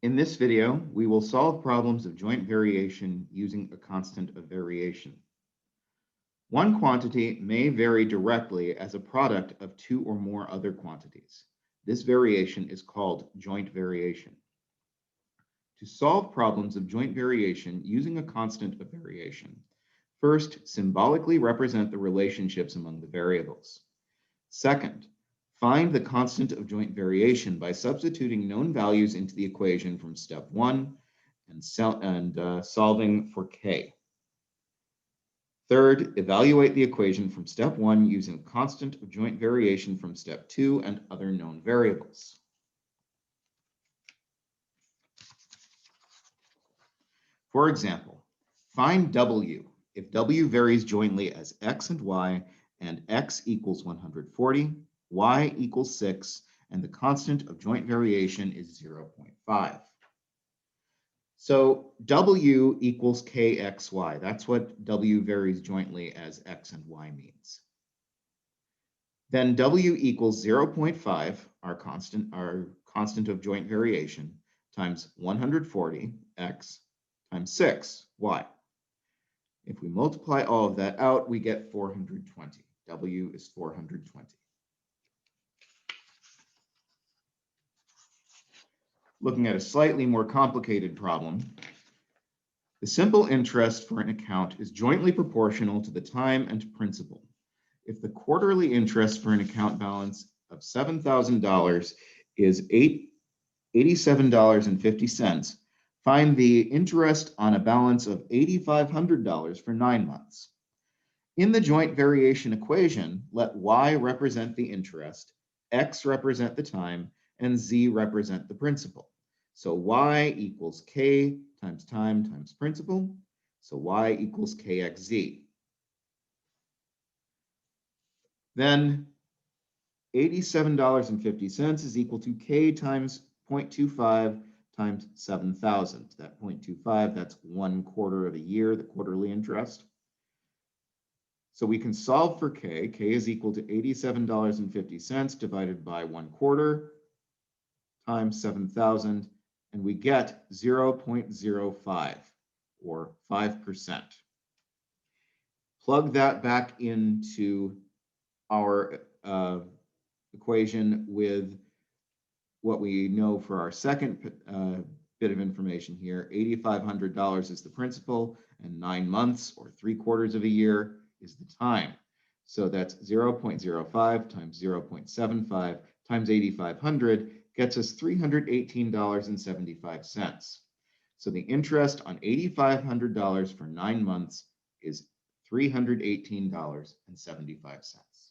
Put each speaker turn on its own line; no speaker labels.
In this video, we will solve problems of joint variation using a constant of variation. One quantity may vary directly as a product of two or more other quantities. This variation is called joint variation. To solve problems of joint variation using a constant of variation, first, symbolically represent the relationships among the variables. Second, find the constant of joint variation by substituting known values into the equation from step 1 and solving for k. Third, evaluate the equation from step 1 using constant of joint variation from step 2 and other known variables. For example, find W if W varies jointly as x and y, and x equals 140, y equals 6, and the constant of joint variation is 0.5. So W equals kxy. That's what W varies jointly as x and y means. Then W equals 0.5, our constant of joint variation, times 140, x, times 6, y. If we multiply all of that out, we get 420. W is 420. Looking at a slightly more complicated problem, the simple interest for an account is jointly proportional to the time and principal. If the quarterly interest for an account balance of $7,000 is $87.50, find the interest on a balance of $8,500 for 9 months. In the joint variation equation, let y represent the interest, x represent the time, and z represent the principal. So y equals k times time times principal. So y equals kxz. Then $87.50 is equal to k times 0.25 times 7,000. That 0.25, that's 1/4 of a year, the quarterly interest. So we can solve for k. K is equal to $87.50 divided by 1/4 times 7,000, and we get 0.05, or 5%. Plug that back into our equation with what we know for our second bit of information here. $8,500 is the principal, and 9 months, or 3/4 of a year, is the time. So that's 0.05 times 0.75 times 8,500 gets us $318.75. So the interest on $8,500 for 9 months is $318.75.